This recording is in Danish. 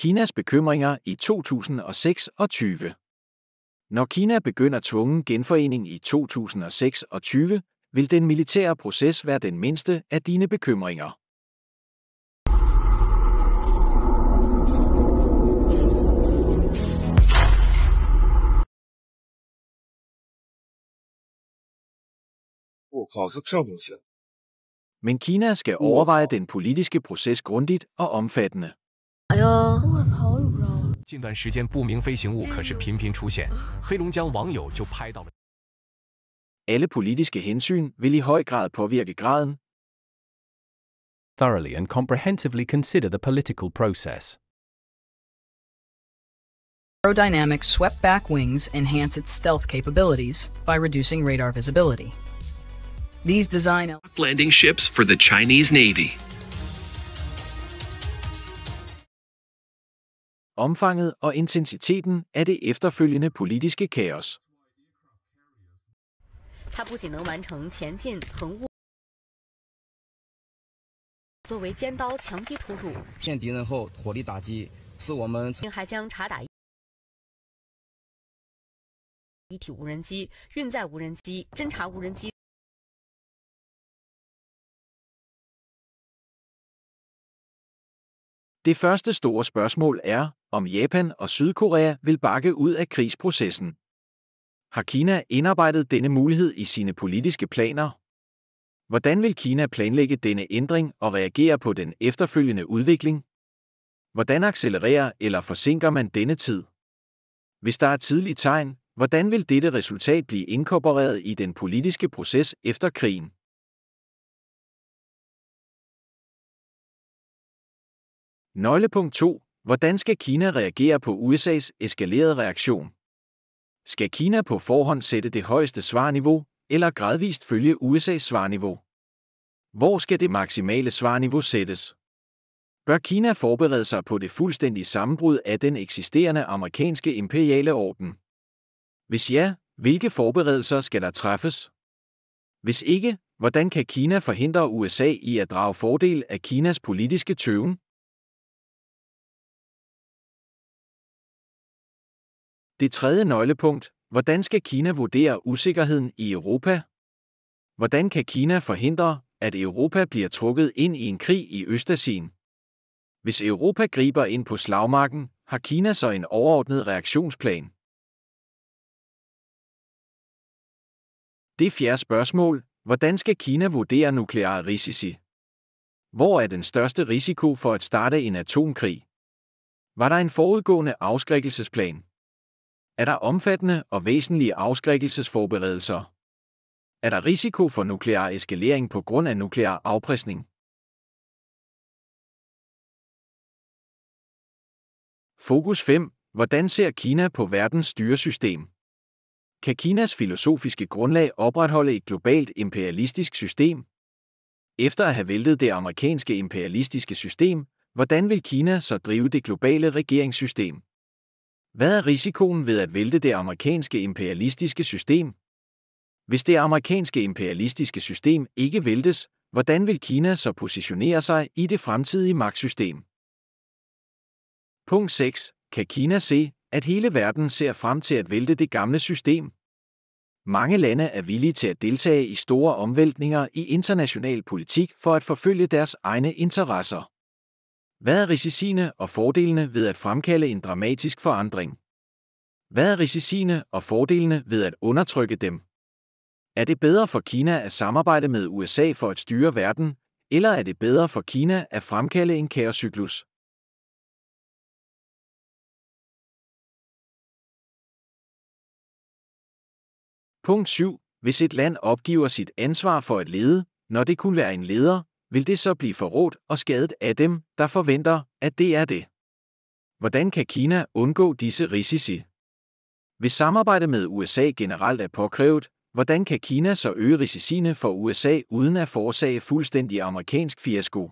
Kinas bekymringer i 2026. Når Kina begynder tvungen genforening i 2026, vil den militære proces være den mindste af dine bekymringer. Men Kina skal overveje den politiske proces grundigt og omfattende. 近段时间不明飞行物可是频频出现，黑龙江网友就拍到了。 Alle politiske hensyn vil i høj grad påvirke graden. Thoroughly and comprehensively consider the political process. Aerodynamic swept-back wings enhance its stealth capabilities by reducing radar visibility. These design landing ships for the Chinese Navy. Omfanget og intensiteten af det efterfølgende politiske kaos. 它不仅能完成前进、横卧，作为尖刀强击突入，见敌人后火力打击，是我们还将察打一体无人机、运载无人机、侦察无人机。 Det første store spørgsmål er, om Japan og Sydkorea vil bakke ud af krigsprocessen. Har Kina indarbejdet denne mulighed i sine politiske planer? Hvordan vil Kina planlægge denne ændring og reagere på den efterfølgende udvikling? Hvordan accelererer eller forsinker man denne tid? Hvis der er tidlige tegn, hvordan vil dette resultat blive inkorporeret i den politiske proces efter krigen? Nøglepunkt 2. Hvordan skal Kina reagere på USA's eskalerede reaktion? Skal Kina på forhånd sætte det højeste svarniveau, eller gradvist følge USA's svarniveau? Hvor skal det maksimale svarniveau sættes? Bør Kina forberede sig på det fuldstændige sammenbrud af den eksisterende amerikanske imperiale orden? Hvis ja, hvilke forberedelser skal der træffes? Hvis ikke, hvordan kan Kina forhindre USA i at drage fordel af Kinas politiske tøven? Det tredje nøglepunkt. Hvordan skal Kina vurdere usikkerheden i Europa? Hvordan kan Kina forhindre, at Europa bliver trukket ind i en krig i Østasien? Hvis Europa griber ind på slagmarken, har Kina så en overordnet reaktionsplan? Det fjerde spørgsmål. Hvordan skal Kina vurdere nukleare risici? Hvor er den største risiko for at starte en atomkrig? Var der en forudgående afskrækkelsesplan? Er der omfattende og væsentlige afskrækkelsesforberedelser? Er der risiko for nuklear eskalering på grund af nuklear afpresning? Fokus 5. Hvordan ser Kina på verdens styresystem? Kan Kinas filosofiske grundlag opretholde et globalt imperialistisk system? Efter at have væltet det amerikanske imperialistiske system, hvordan vil Kina så drive det globale regeringssystem? Hvad er risikoen ved at vælte det amerikanske imperialistiske system? Hvis det amerikanske imperialistiske system ikke væltes, hvordan vil Kina så positionere sig i det fremtidige magtsystem? Punkt 6. Kan Kina se, at hele verden ser frem til at vælte det gamle system? Mange lande er villige til at deltage i store omvæltninger i international politik for at forfølge deres egne interesser. Hvad er risiciene og fordelene ved at fremkalde en dramatisk forandring? Hvad er risiciene og fordelene ved at undertrykke dem? Er det bedre for Kina at samarbejde med USA for at styre verden, eller er det bedre for Kina at fremkalde en kaoscyklus? Punkt 7. Hvis et land opgiver sit ansvar for at lede, når det kunne være en leder, vil det så blive forrådt og skadet af dem, der forventer, at det er det? Hvordan kan Kina undgå disse risici? Hvis samarbejde med USA generelt er påkrævet, hvordan kan Kina så øge risiciene for USA uden at forårsage fuldstændig amerikansk fiasko?